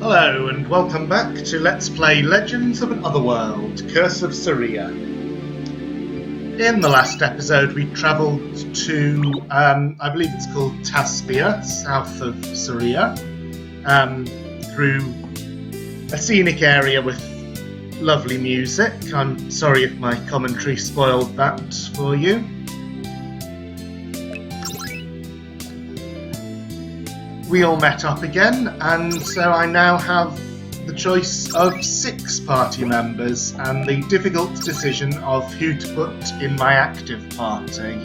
Hello and welcome back to Let's Play Legends of an Otherworld, Curse of Saria. In the last episode we travelled to, I believe it's called Taspia, south of Saria, through a scenic area with lovely music. I'm sorry if my commentary spoiled that for you. We all met up again, and so I now have the choice of 6 party members and the difficult decision of who to put in my active party.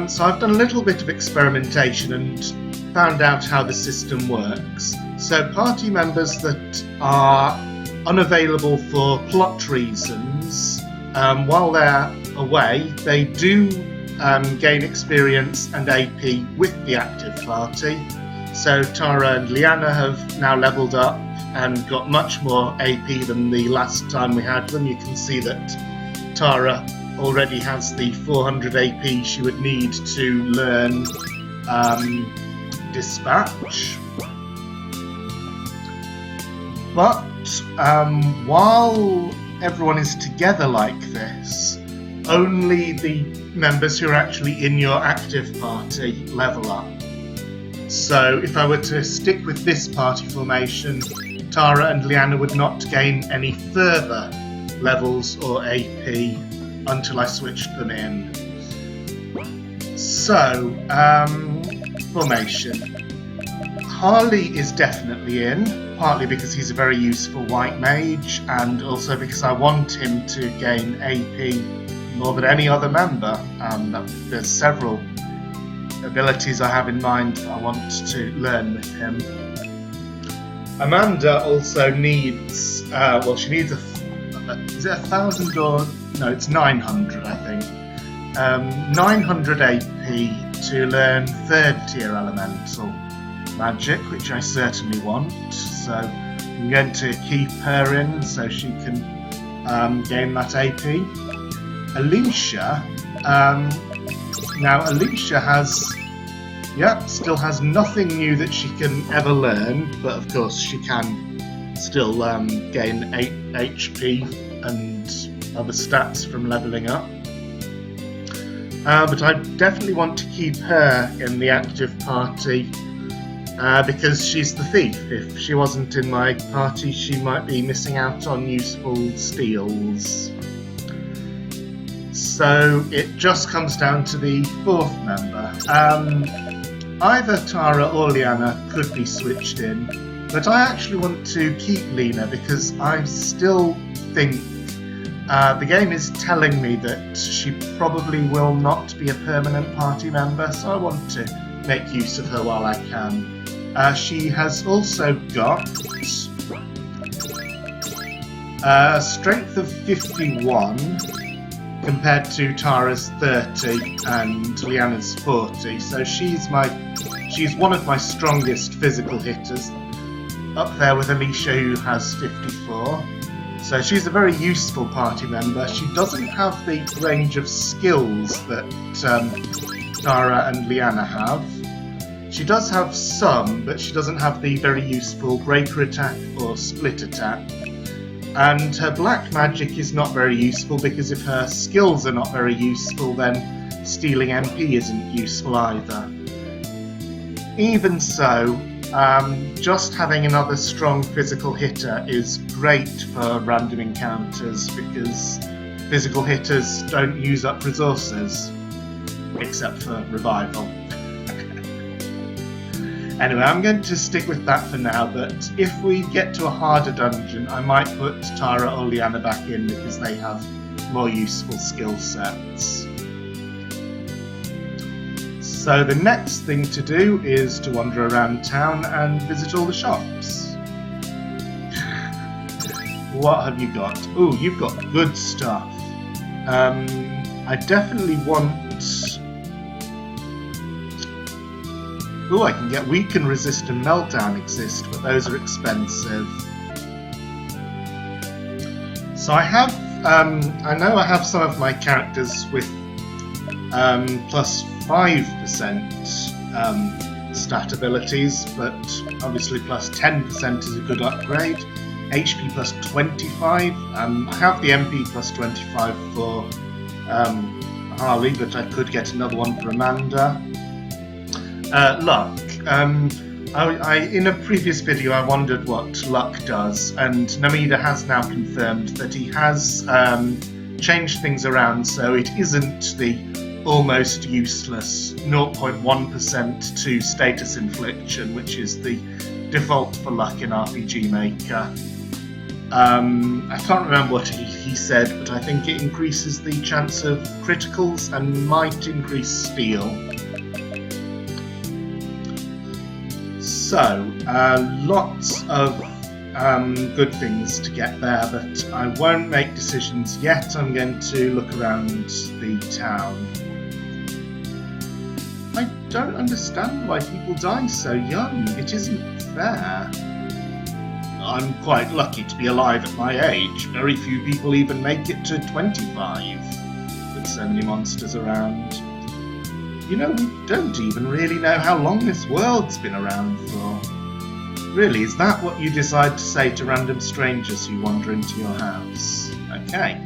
So I've done a little bit of experimentation and found out how the system works. So party members that are unavailable for plot reasons, while they're away, they do gain experience and AP with the active party. So Tara and Liana have now leveled up and got much more AP than the last time we had them. You can see that Tara already has the 400 AP she would need to learn Dispatch. But while everyone is together like this, only the members who are actually in your active party level up. So if I were to stick with this party formation, Tara and Liana would not gain any further levels or AP until I switched them in. So, formation. Harley is definitely in, partly because he's a very useful white mage, and also because I want him to gain AP more than any other member. There's several abilities I have in mind that I want to learn with him. Amanda also needs, she needs is it 1,000 or, no, it's 900 I think. 900 AP to learn 3rd tier elemental magic, which I certainly want, so I'm going to keep her in so she can gain that AP. Alicia, now Alicia still has nothing new that she can ever learn, but of course she can still gain 8 HP and other stats from levelling up. But I definitely want to keep her in the active party because she's the thief. If she wasn't in my party, she might be missing out on useful steals. So it just comes down to the 4th member. Either Tara or Liana could be switched in, but I actually want to keep Lena because I still think the game is telling me that she probably will not be a permanent party member, so I want to make use of her while I can. She has also got strength of 51, compared to Tara's 30 and Liana's 40, so she's one of my strongest physical hitters, up there with Alicia who has 54. So she's a very useful party member. She doesn't have the range of skills that Tara and Liana have. She does have some, but she doesn't have the very useful breaker attack or split attack. And her black magic is not very useful because if her skills are not very useful, then stealing MP isn't useful either. Even so, just having another strong physical hitter is great for random encounters because physical hitters don't use up resources, except for revival. Anyway, I'm going to stick with that for now, but if we get to a harder dungeon, I might put Tara or Liana back in because they have more useful skill sets. So the next thing to do is to wander around town and visit all the shops. What have you got? Ooh, you've got good stuff. I definitely want... Ooh, I can get Weaken, Resist and Meltdown exist, but those are expensive. So I have, I know I have some of my characters with plus 5% stat abilities, but obviously plus 10% is a good upgrade. HP plus 25. I have the MP plus 25 for Harley, but I could get another one for Amanda. Luck. In a previous video I wondered what luck does, and Namida has now confirmed that he has changed things around, so it isn't the almost useless 0.1% to status infliction, which is the default for luck in RPG Maker. I can't remember what he said, but I think it increases the chance of criticals and might increase steel. So, lots of good things to get there, but I won't make decisions yet. I'm going to look around the town. I don't understand why people die so young. It isn't fair. I'm quite lucky to be alive at my age. Very few people even make it to 25, with so many monsters around. You know, we don't even really know how long this world's been around for. Really, is that what you decide to say to random strangers who wander into your house? Okay.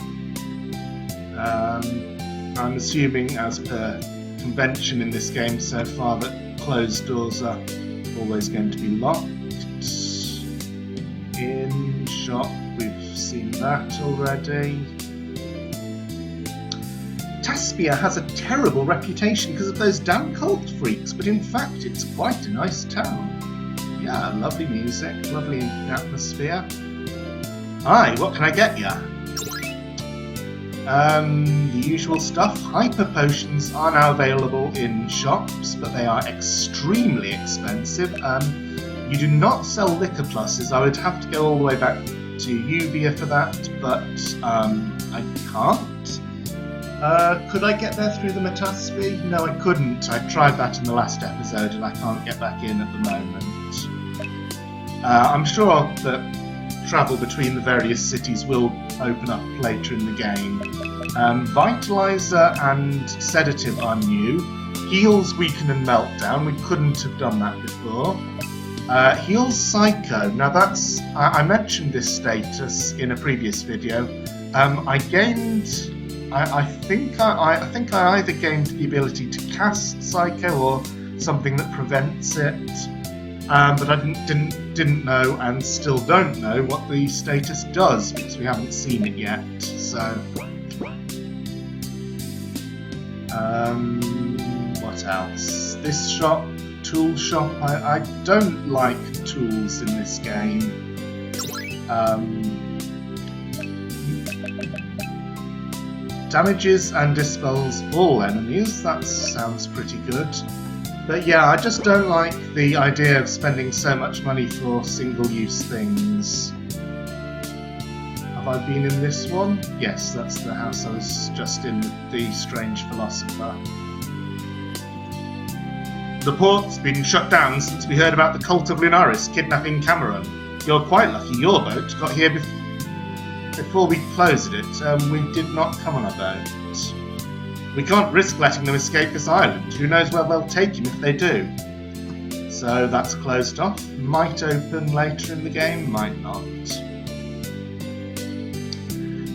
I'm assuming, as per convention in this game so far, that closed doors are always going to be locked. In shop, we've seen that already. Taspia has a terrible reputation because of those damn cult freaks, but in fact it's quite a nice town. Yeah, lovely music, lovely atmosphere. Hi, what can I get ya? The usual stuff. Hyper potions are now available in shops, but they are extremely expensive. You do not sell liquor pluses. I would have to go all the way back to Uvia for that, but I can't. Could I get there through the Metaspi? No, I couldn't. I tried that in the last episode and I can't get back in at the moment. I'm sure that travel between the various cities will open up later in the game. Vitalizer and Sedative are new. Heals, Weaken and Meltdown. We couldn't have done that before. Heals Psycho. Now that's... I mentioned this status in a previous video. I gained... I think I either gained the ability to cast Psycho or something that prevents it, but I didn't know and still don't know what the status does because we haven't seen it yet. So, what else? This shop, tool shop. I don't like tools in this game. Damages and dispels all enemies, that sounds pretty good. But yeah, I just don't like the idea of spending so much money for single-use things. Have I been in this one? Yes, that's the house I was just in with the strange philosopher. The port's been shut down since we heard about the cult of Lunaris kidnapping Cameron. You're quite lucky your boat got here before we closed it. We did not come on a boat. We can't risk letting them escape this island. Who knows where they'll take him if they do. So that's closed off. Might open later in the game, might not.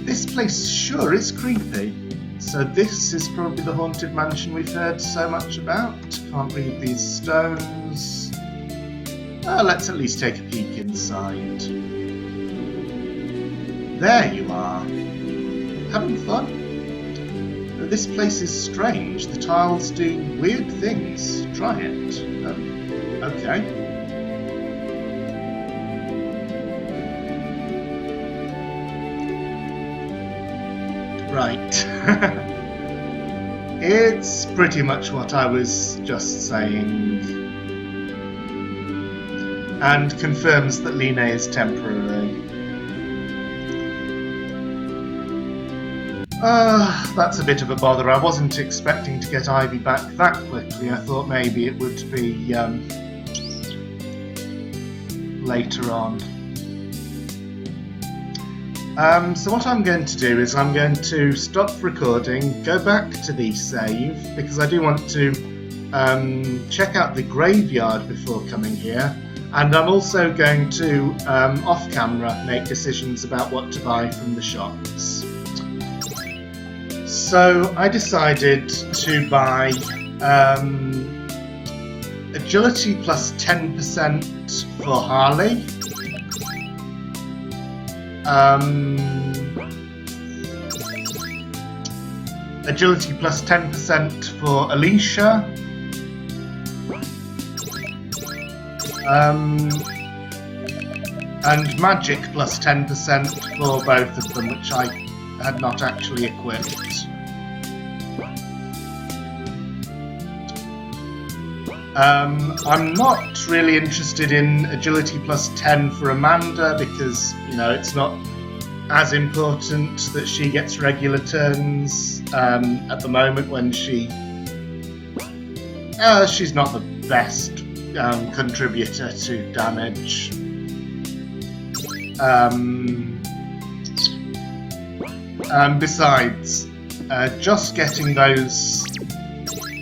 This place sure is creepy. So this is probably the haunted mansion we've heard so much about. Can't read these stones. Let's at least take a peek inside. There you are. Having fun? This place is strange. The tiles do weird things. Try it. Okay. Right. It's pretty much what I was just saying. And confirms that Line is temporary. That's a bit of a bother. I wasn't expecting to get Ivy back that quickly. I thought maybe it would be later on. So what I'm going to do is I'm going to stop recording, go back to the save, because I do want to check out the graveyard before coming here, and I'm also going to, off camera, make decisions about what to buy from the shops. So I decided to buy agility plus 10% for Harley, agility plus 10% for Alicia, and magic plus 10% for both of them, which I had not actually equipped. I'm not really interested in agility plus 10 for Amanda because, you know, it's not as important that she gets regular turns at the moment when she's not the best contributor to damage. Besides, just getting those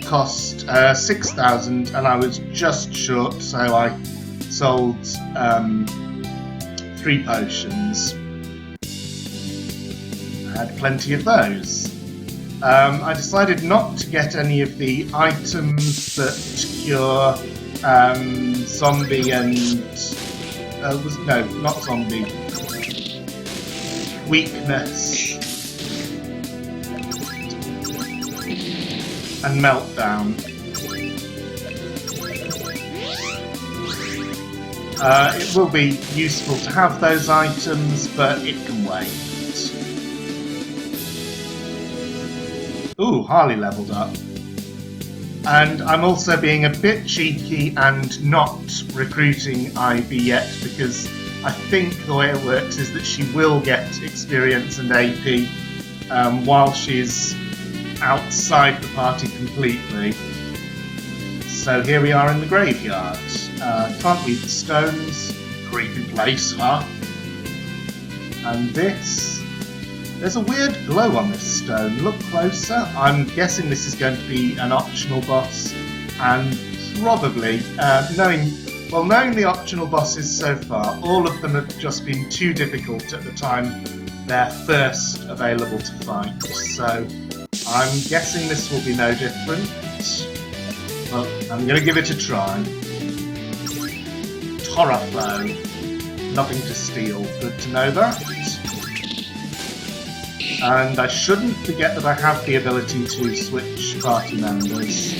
cost 6,000 and I was just short, so I sold 3 potions. I had plenty of those. I decided not to get any of the items that cure zombie and no, not zombie, weakness and meltdown. It will be useful to have those items, but it can wait. Ooh, Harley leveled up. And I'm also being a bit cheeky and not recruiting Ivy yet, because I think the way it works is that she will get experience and AP while she's outside the party completely. So here we are in the graveyard. Can't read the stones. Creepy place, huh? And this... There's a weird glow on this stone. Look closer. I'm guessing this is going to be an optional boss, and probably, knowing the optional bosses so far, all of them have just been too difficult at the time they're first available to fight. So I'm guessing this will be no different. Well, I'm going to give it a try. Toraflow. Nothing to steal. Good to know that. And I shouldn't forget that I have the ability to switch party members.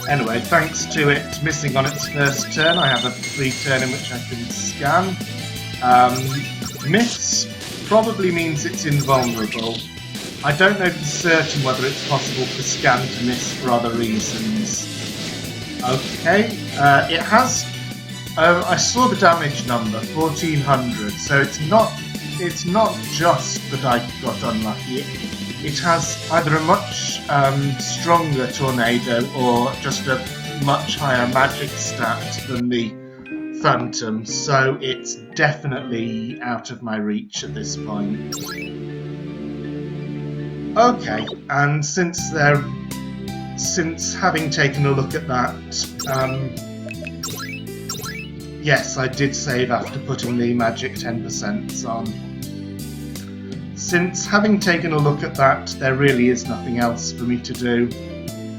Anyway, thanks to it missing on its first turn, I have a free turn in which I can scan. Miss probably means it's invulnerable. I don't know for certain whether it's possible for scan to miss for other reasons. Okay, it has... I saw the damage number, 1400, so it's not just that I got unlucky. It has either a much stronger tornado or just a much higher magic stat than the Phantom, so it's definitely out of my reach at this point. Okay, and since having taken a look at that, yes, I did save after putting the magic 10% on. Since having taken a look at that, there really is nothing else for me to do.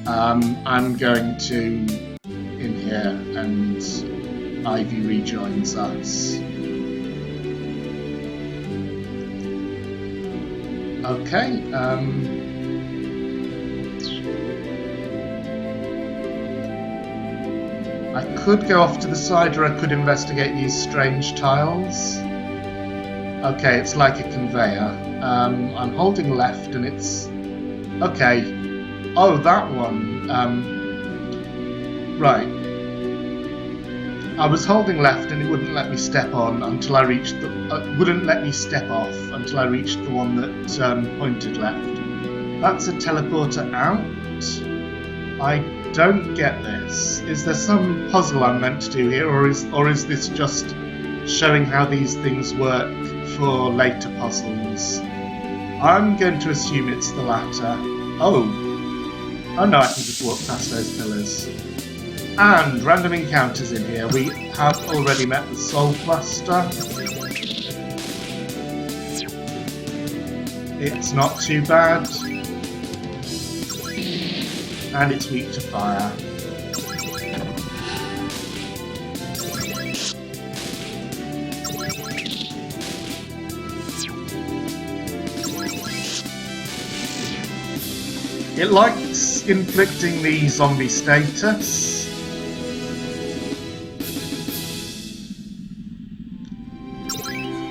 I'm going to in here, and Ivy rejoins us. Okay, I could go off to the side, or I could investigate these strange tiles. Okay, it's like a conveyor. I'm holding left and it's... Okay. Oh, that one. Right. I was holding left and it wouldn't let me step on until I reached the... wouldn't let me step off until I reached the one that pointed left. That's a teleporter out. I don't get this. Is there some puzzle I'm meant to do here, or is this just showing how these things work for later puzzles? I'm going to assume it's the latter. Oh, Oh no, I can just walk past those pillars. And random encounters in here. We have already met the Soul Cluster. It's not too bad. And it's weak to fire. It likes inflicting the zombie status.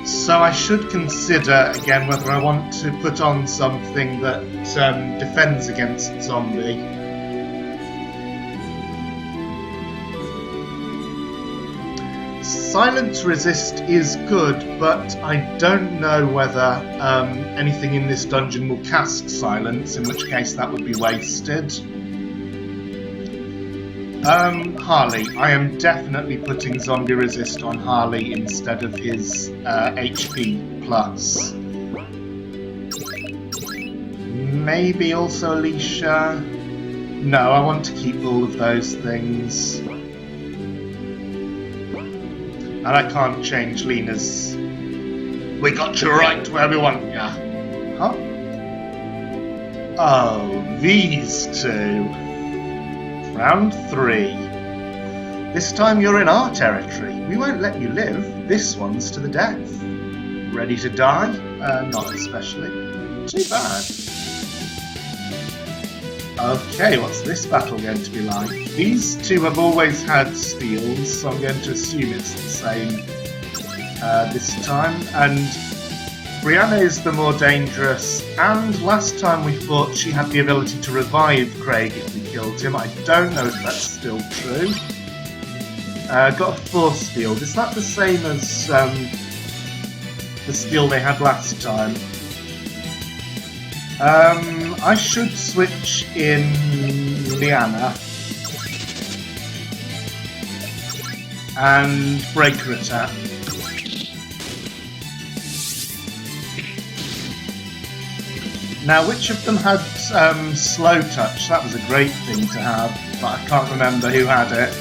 So I should consider again whether I want to put on something that defends against zombie. Silence resist is good, but I don't know whether anything in this dungeon will cast silence, in which case that would be wasted. Harley. I am definitely putting zombie resist on Harley instead of his HP plus. Maybe also Alicia. No, I want to keep all of those things. And I can't change Lena's. We got you right where we want ya. Huh? Oh, these two. Round 3. This time you're in our territory. We won't let you live. This one's to the death. Ready to die? Not especially. Too bad. Okay, what's this battle going to be like? These two have always had steals, so I'm going to assume it's the same this time. And Brianna is the more dangerous, and last time we fought she had the ability to revive Craig if we killed him. I don't know if that's still true. Got a force field. Is that the same as the skill they had last time? I should switch in Liana and breaker attack. Now, which of them had slow touch? That was a great thing to have, but I can't remember who had it.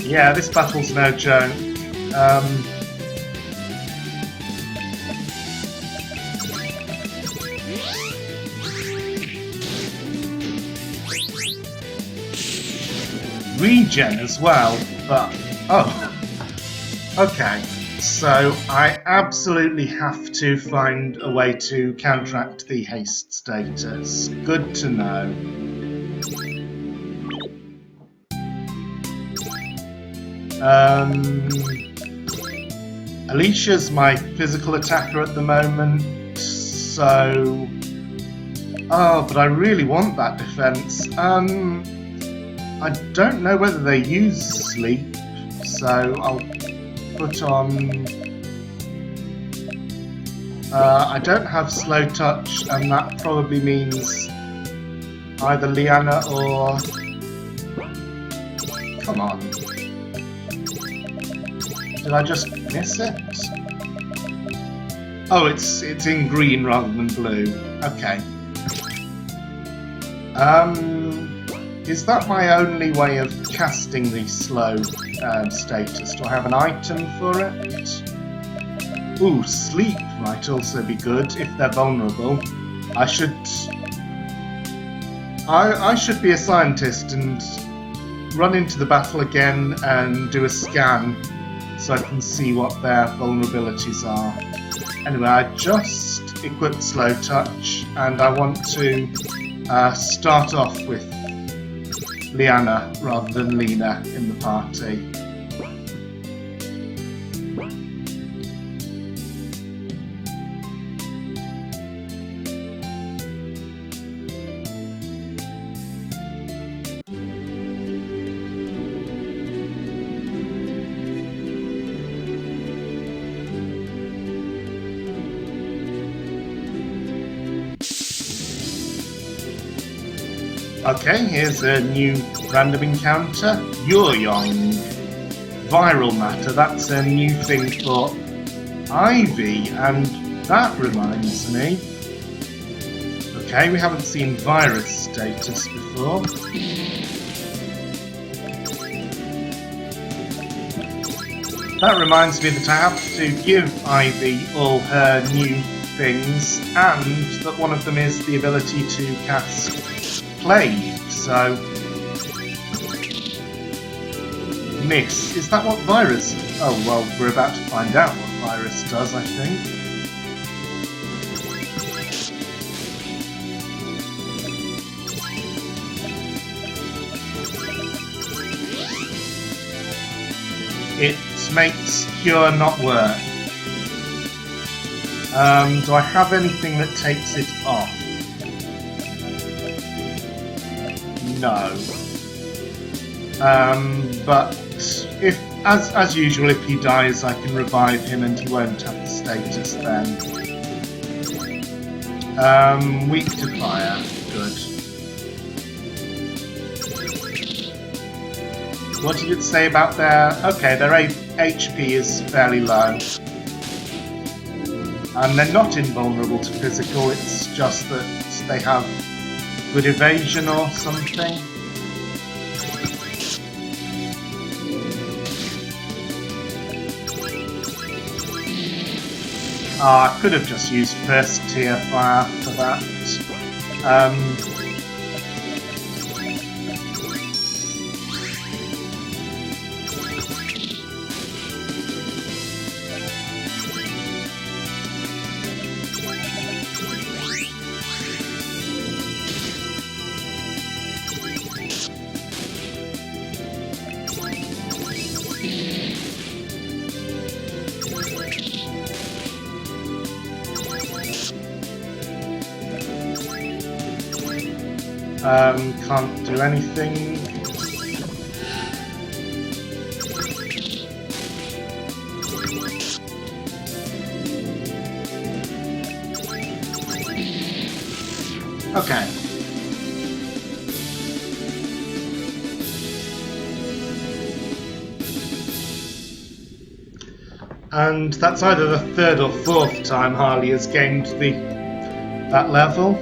Yeah, this battle's no joke. Regen as well, but oh, okay. So I absolutely have to find a way to counteract the haste status. Good to know. Alicia's my physical attacker at the moment, so... Oh, but I really want that defense. I don't know whether they use sleep, so I'll put on... I don't have slow touch, and that probably means either Liana or... Come on. Did I just miss it? Oh, it's in green rather than blue. Okay. Is that my only way of casting the slow status? Do I have an item for it? Ooh, sleep might also be good if they're vulnerable. I should be a scientist and run into the battle again and do a scan so I can see what their vulnerabilities are. Anyway, I just equipped slow touch and I want to start off with Liana rather than Lena in the party. Okay, here's a new random encounter. Yoyong. Viral matter, that's a new thing for Ivy, and that reminds me. Okay, we haven't seen virus status before. That reminds me that I have to give Ivy all her new things, and that one of them is the ability to cast Plague, so... Miss. Is that what virus... Oh, well, we're about to find out what virus does, I think. It makes Cure not work. Do I have anything that takes it off? No. But if, as usual, if he dies, I can revive him and he won't have the status then. Weak to fire. Good. What did it say about their... Okay, their HP is fairly low. And they're not invulnerable to physical, it's just that they have good evasion or something. I could have just used first tier fire for that. Can't do anything. Okay. And that's either the third or fourth time Harley has gained that level.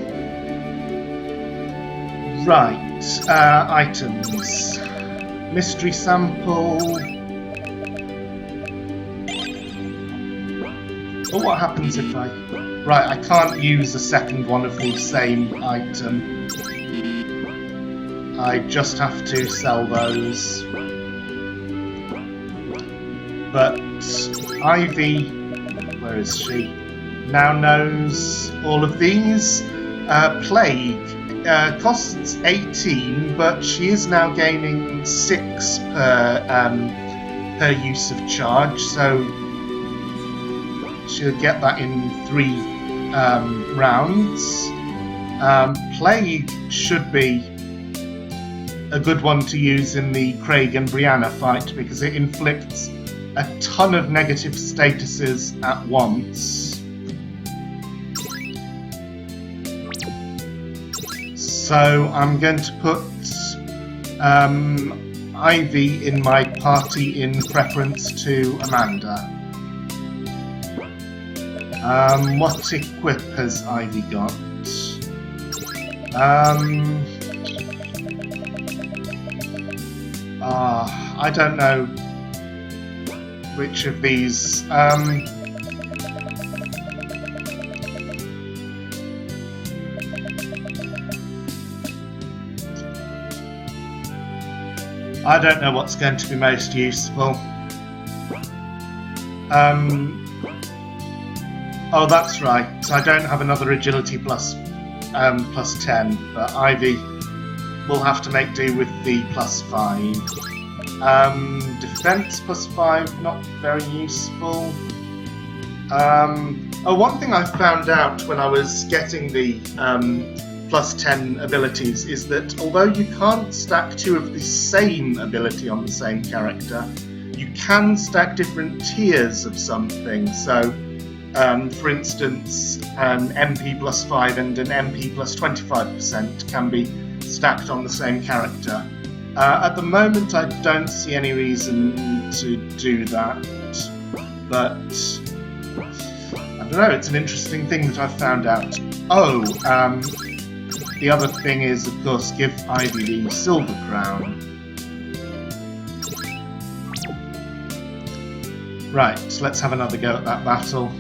Right, items. Mystery sample. But what happens if I... Right, I can't use a second one of the same item. I just have to sell those. But Ivy, where is she? Now knows all of these. Plague. Costs 18, but she is now gaining 6 per use of charge, so she'll get that in 3 rounds. Plague should be a good one to use in the Craig and Brianna fight because it inflicts a ton of negative statuses at once. So I'm going to put Ivy in my party in preference to Amanda. What equip has Ivy got? I don't know which of these. I don't know what's going to be most useful. Oh, that's right. I don't have another agility plus 10, but Ivy will have to make do with the plus 5. Defense plus 5, not very useful. Oh, one thing I found out when I was getting the plus 10 abilities is that although you can't stack 2 of the same ability on the same character, you can stack different tiers of something. So, for instance, an MP plus 5 and an MP plus 25% can be stacked on the same character. At the moment, I don't see any reason to do that, but I don't know, it's an interesting thing that I've found out. Oh, the other thing is, of course, give Ivy the Silver Crown. Right, so let's have another go at that battle.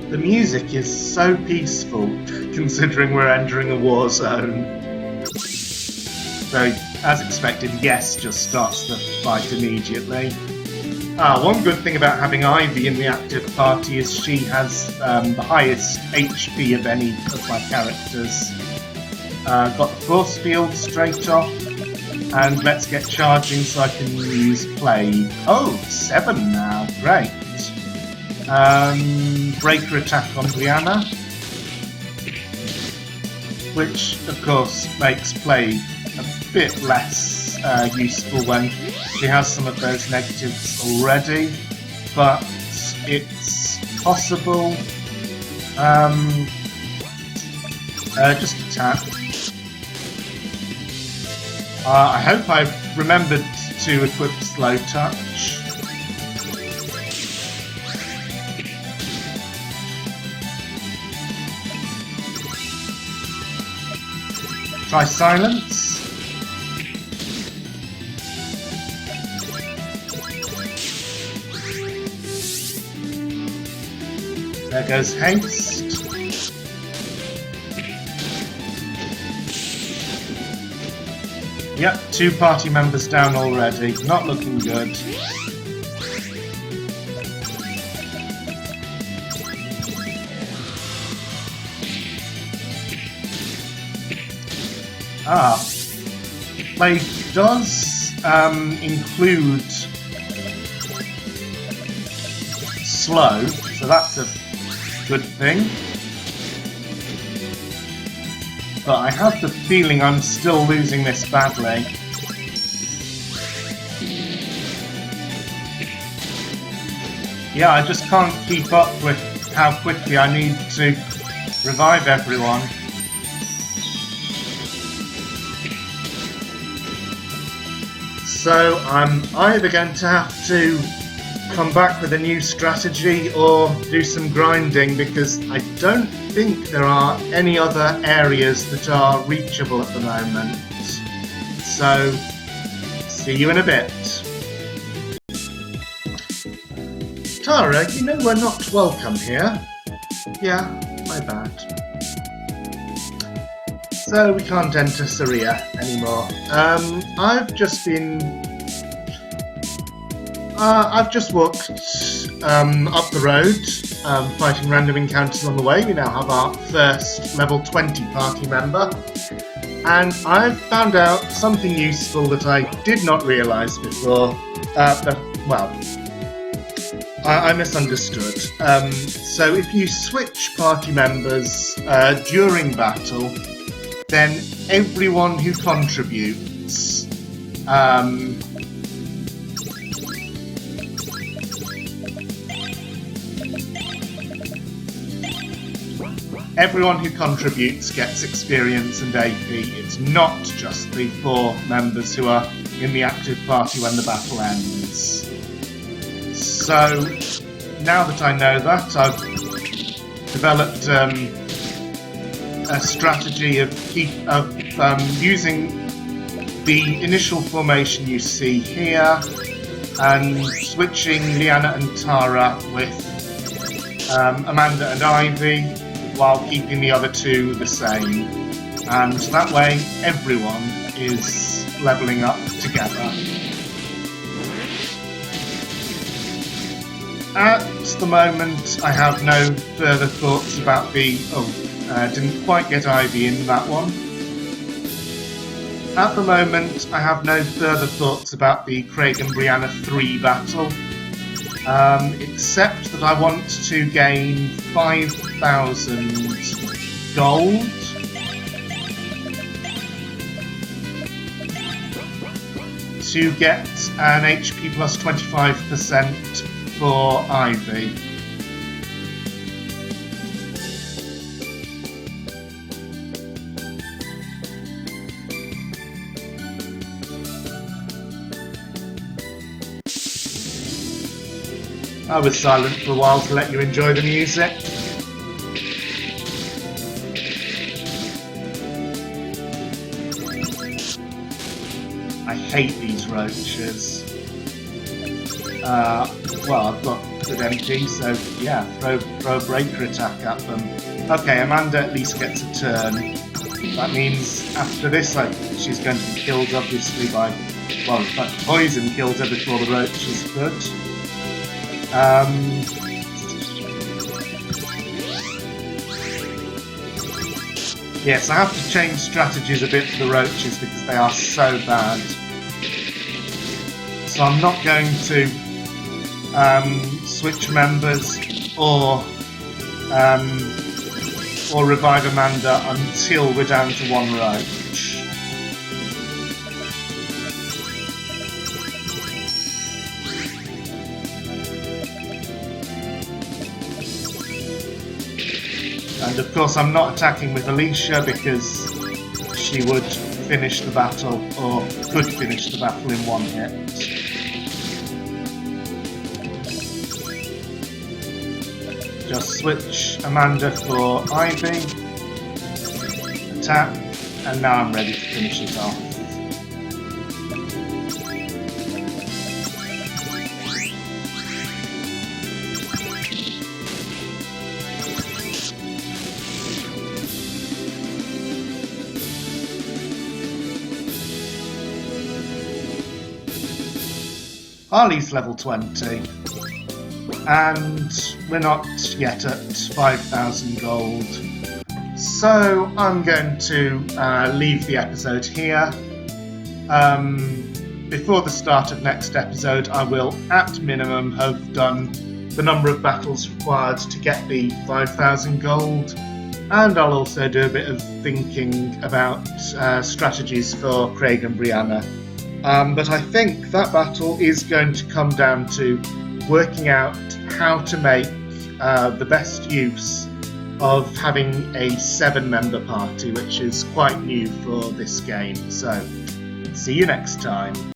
The music is so peaceful, considering we're entering a war zone. So, as expected, Yes just starts the fight immediately. One good thing about having Ivy in the active party is she has the highest HP of any of my characters. Got the force field straight off, and let's get charging so I can use Plague. Oh, 7 now, great. Breaker attack on Brianna, which of course makes Plague a bit less useful when she has some of those negatives already, but it's possible. Just attack. I hope I remembered to equip Slow Touch. Try Silence. There goes Haste. Yep, 2 party members down already. Not looking good. Plague does include slow, so that's a good thing. But I have the feeling I'm still losing this badly. Yeah, I just can't keep up with how quickly I need to revive everyone. So I'm either going to have to come back with a new strategy or do some grinding, because I don't think there are any other areas that are reachable at the moment. So, see you in a bit. Tara, you know we're not welcome here. Yeah, my bad. So we can't enter Saria anymore. I've just walked up the road, fighting random encounters on the way. We now have our first level 20 party member. And I've found out something useful that I did not realise before. I misunderstood. So if you switch party members during battle, then everyone who contributes gets experience and AP. It's not just the 4 members who are in the active party when the battle ends. So now that I know that, I've developed a strategy of using the initial formation you see here and switching Leanna and Tara with Amanda and Ivy, while keeping the other 2 the same. And that way everyone is levelling up together. At the moment I have no further thoughts about the... didn't quite get Ivy in that one. At the moment, I have no further thoughts about the Craig and Brianna 3 battle, except that I want to gain 5,000 gold. to get an HP plus 25% for Ivy. I was silent for a while to let you enjoy the music. I hate these roaches. Well, I've got good MP, so yeah, throw a breaker attack at them. Okay, Amanda at least gets a turn. That means after this, she's going to be killed, obviously, by... Well, in fact, poison killed her before the roaches could. Yes, I have to change strategies a bit for the roaches because they are so bad. So I'm not going to switch members or revive Amanda until we're down to one roach. And of course I'm not attacking with Alicia because she would finish the battle, or could finish the battle in one hit. Just switch Amanda for Ivy, attack, and now I'm ready to finish it off. Harley's level 20, and we're not yet at 5,000 gold. So I'm going to leave the episode here. Before the start of next episode, I will at minimum have done the number of battles required to get the 5,000 gold, and I'll also do a bit of thinking about strategies for Craig and Brianna. But I think that battle is going to come down to working out how to make the best use of having a 7-member party, which is quite new for this game. So, see you next time.